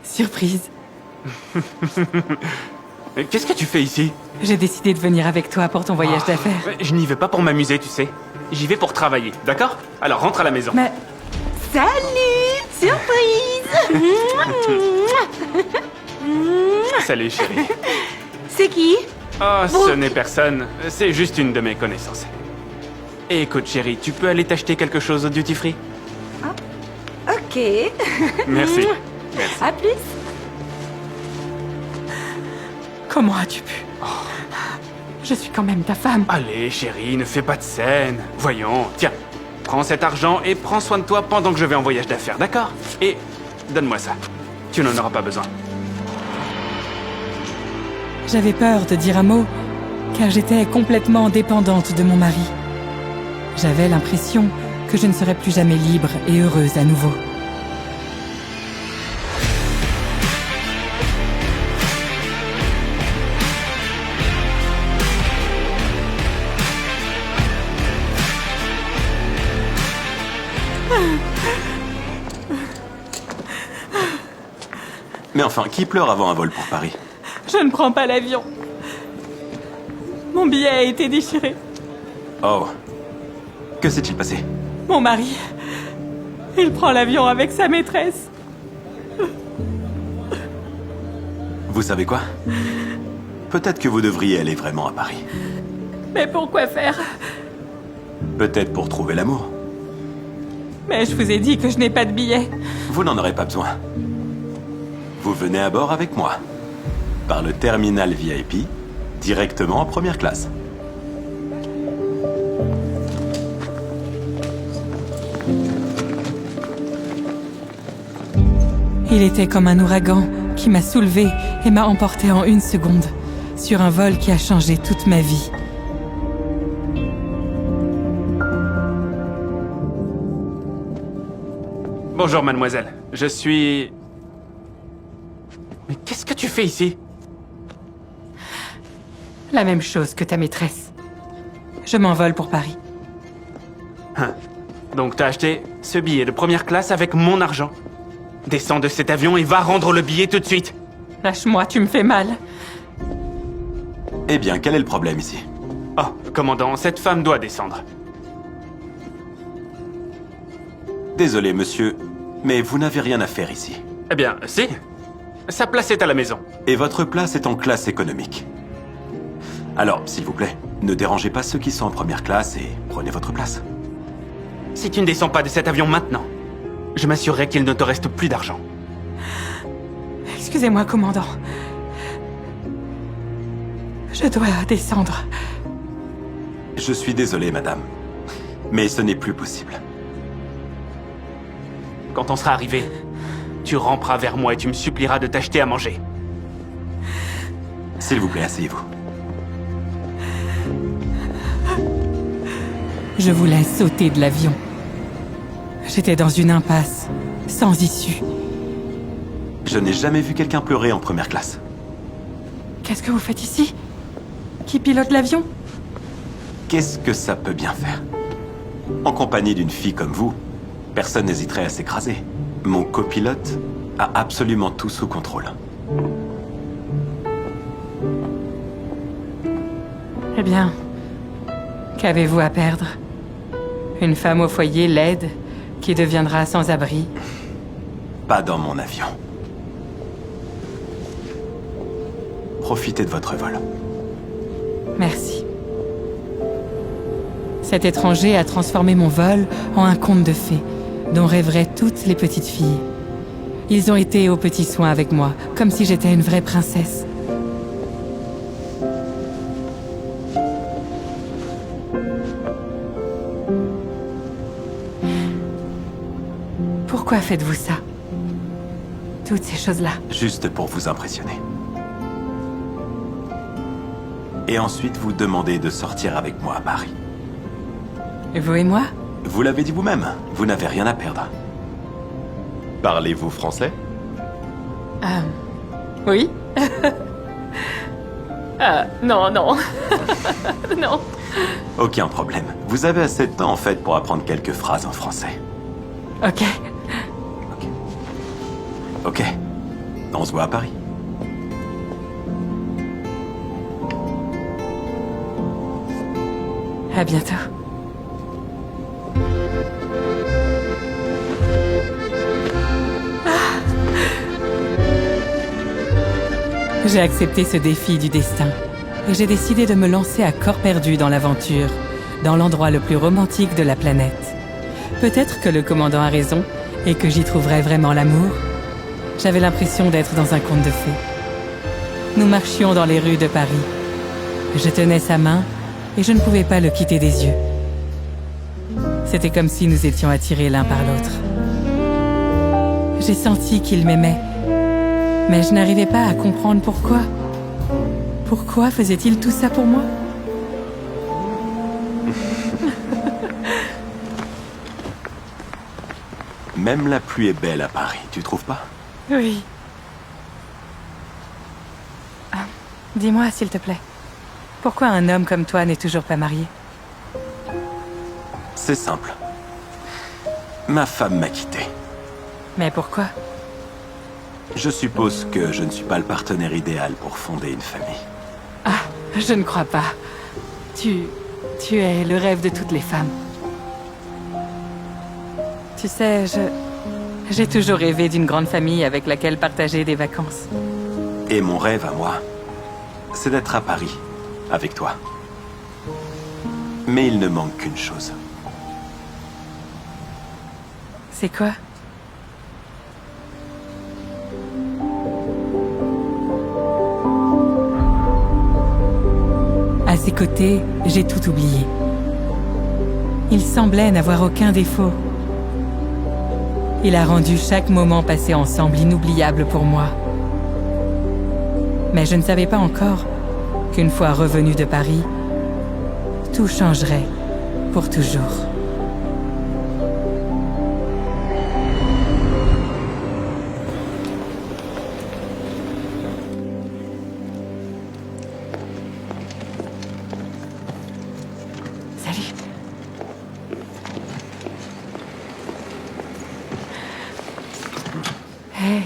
Surprise. Qu'est-ce que tu fais ici? J'ai décidé de venir avec toi pour ton voyage d'affaires. Je n'y vais pas pour m'amuser, tu sais. J'y vais pour travailler, d'accord? Alors rentre à la maison. Mais Salut! Surprise! Salut chérie. C'est qui? Oh, ce n'est personne. C'est juste une de mes connaissances. Et écoute chérie, tu peux aller t'acheter quelque chose au duty free? Ok. Merci. Merci. À plus. comment as-tu pu? Je suis quand même ta femme. Allez chérie, ne fais pas de scène. Voyons, tiens. Prends cet argent et prends soin de toi pendant que je vais en voyage d'affaires, d'accord? Et donne-moi ça. Tu n'en auras pas besoin. J'avais peur de dire un mot, car j'étais complètement dépendante de mon mari. J'avais l'impression que je ne serais plus jamais libre et heureuse à nouveau. Mais enfin, qui pleure avant un vol pour Paris? Je ne prends pas l'avion. Mon billet a été déchiré. Oh. Que s'est-il passé? Mon mari, il prend l'avion avec sa maîtresse. Vous savez quoi? Peut-être que vous devriez aller vraiment à Paris. Mais pourquoi faire? Peut-être pour trouver l'amour. Mais je vous ai dit que je n'ai pas de billet. Vous n'en aurez pas besoin. Vous venez à bord avec moi. Par le terminal VIP, directement en première classe. Il était comme un ouragan qui m'a soulevée et m'a emportée en 1 seconde sur un vol qui a changé toute ma vie. Bonjour mademoiselle, je suis... Mais qu'est-ce que tu fais ici? La même chose que ta maîtresse. Je m'envole pour Paris. Hein. Donc t'as acheté ce billet de première classe avec mon argent. Descends de cet avion et va rendre le billet tout de suite. Lâche-moi, tu me fais mal. Eh bien, quel est le problème ici? Oh, commandant, cette femme doit descendre. Désolé, monsieur, mais vous n'avez rien à faire ici. Eh bien, si. Sa place est à la maison. Et votre place est en classe économique. Alors, s'il vous plaît, ne dérangez pas ceux qui sont en première classe et prenez votre place. Si tu ne descends pas de cet avion maintenant, je m'assurerai qu'il ne te reste plus d'argent. Excusez-moi, commandant. Je dois descendre. Je suis désolé, madame, mais ce n'est plus possible. Quand on sera arrivé, tu ramperas vers moi et tu me supplieras de t'acheter à manger. S'il vous plaît, asseyez-vous. Je voulais sauter de l'avion. J'étais dans une impasse, sans issue. Je n'ai jamais vu quelqu'un pleurer en première classe. Qu'est-ce que vous faites ici? Qui pilote l'avion? Qu'est-ce que ça peut bien faire? En compagnie d'une fille comme vous, personne n'hésiterait à s'écraser. Mon copilote a absolument tout sous contrôle. Eh bien, qu'avez-vous à perdre? Une femme au foyer laide qui deviendra sans-abri. Pas dans mon avion. Profitez de votre vol. Merci. Cet étranger a transformé mon vol en un conte de fées, dont rêveraient toutes les petites filles. Ils ont été aux petits soins avec moi, comme si j'étais une vraie princesse. Pourquoi faites-vous ça? Toutes ces choses-là. Juste pour vous impressionner. Et ensuite vous demandez de sortir avec moi à Paris. Vous et moi? Vous l'avez dit vous-même, vous n'avez rien à perdre. Parlez-vous français? Oui? Non, non. Non. Aucun problème. Vous avez assez de temps en fait pour apprendre quelques phrases en français. Ok. Ok. On se voit à Paris. À bientôt. J'ai accepté ce défi du destin et j'ai décidé de me lancer à corps perdu dans l'aventure, dans l'endroit le plus romantique de la planète. Peut-être que le commandant a raison et que j'y trouverai vraiment l'amour. J'avais l'impression d'être dans un conte de fées. Nous marchions dans les rues de Paris. Je tenais sa main et je ne pouvais pas le quitter des yeux. C'était comme si nous étions attirés l'un par l'autre. J'ai senti qu'il m'aimait, mais je n'arrivais pas à comprendre pourquoi. Pourquoi faisait-il tout ça pour moi? Même la pluie est belle à Paris, tu trouves pas? Oui. Ah, dis-moi, s'il te plaît, pourquoi un homme comme toi n'est toujours pas marié? C'est simple. Ma femme m'a quitté. Mais pourquoi? Je suppose que je ne suis pas le partenaire idéal pour fonder une famille. Ah, je ne crois pas. Tu es le rêve de toutes les femmes. Tu sais, j'ai toujours rêvé d'une grande famille avec laquelle partager des vacances. Et mon rêve à moi, c'est d'être à Paris, avec toi. Mais il ne manque qu'une chose. C'est quoi? À ses côtés, j'ai tout oublié. Il semblait n'avoir aucun défaut. Il a rendu chaque moment passé ensemble inoubliable pour moi. Mais je ne savais pas encore qu'une fois revenu de Paris, tout changerait pour toujours. Salut. Hey.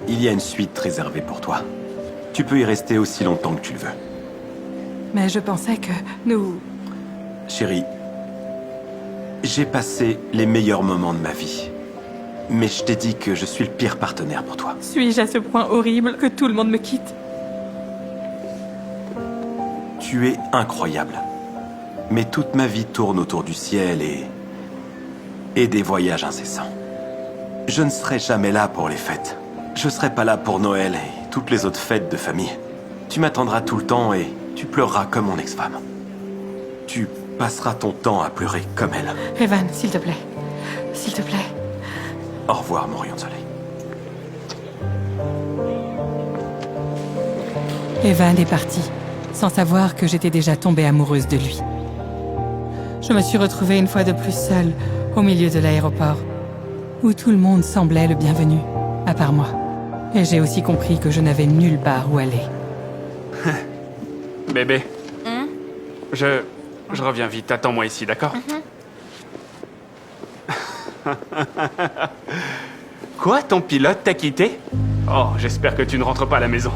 Il y a une suite réservée pour toi. Tu peux y rester aussi longtemps que tu le veux. Mais je pensais que nous... Chérie, j'ai passé les meilleurs moments de ma vie. Mais je t'ai dit que je suis le pire partenaire pour toi. Suis-je à ce point horrible que tout le monde me quitte? Tu es incroyable. Mais toute ma vie tourne autour du ciel et des voyages incessants. Je ne serai jamais là pour les fêtes. Je serai pas là pour Noël et toutes les autres fêtes de famille. Tu m'attendras tout le temps et tu pleureras comme mon ex-femme. Tu passeras ton temps à pleurer comme elle. Evan, s'il te plaît. S'il te plaît. Au revoir, mon rayon de soleil. Evan est parti, sans savoir que j'étais déjà tombée amoureuse de lui. Je me suis retrouvée une fois de plus seule, au milieu de l'aéroport, où tout le monde semblait le bienvenu, à part moi. Et j'ai aussi compris que je n'avais nulle part où aller. Bébé. Je reviens vite. Attends-moi ici, d'accord? Quoi? Ton pilote t'a quitté? Oh, j'espère que tu ne rentres pas à la maison.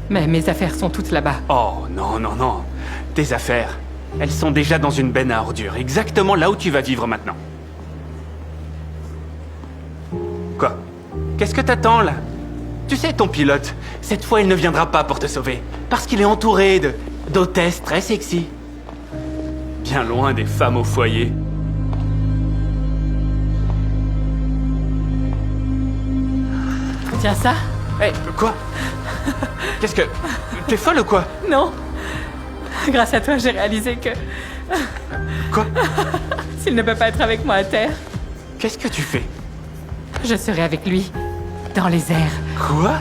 Mais mes affaires sont toutes là-bas. Oh, non, non, non. Tes affaires, elles sont déjà dans une benne à ordures, exactement là où tu vas vivre maintenant. Quoi? Qu'est-ce que t'attends, là? Tu sais, ton pilote, cette fois, il ne viendra pas pour te sauver. Parce qu'il est entouré d'hôtesses très sexy. Bien loin des femmes au foyer. Tiens ça? Hé, quoi? Qu'est-ce que... T'es folle ou quoi? Non. Grâce à toi, j'ai réalisé que... Quoi? S'il ne peut pas être avec moi à terre, Qu'est-ce que tu fais? je serai avec lui, dans les airs. Quoi?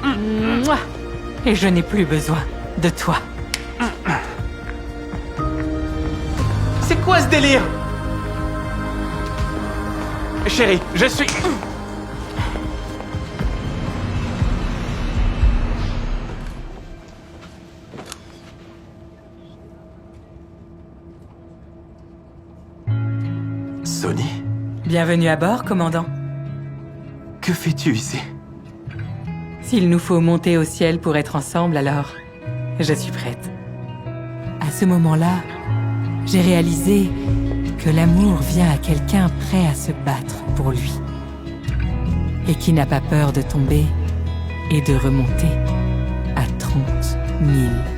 Mouah. Et je n'ai plus besoin de toi. C'est quoi ce délire? Chérie, je suis... Sonny, Bienvenue à bord, commandant. que fais-tu ici? S'il nous faut monter au ciel pour être ensemble, alors je suis prête. À ce moment-là, j'ai réalisé que l'amour vient à quelqu'un prêt à se battre pour lui. Et qui n'a pas peur de tomber et de remonter à 30 000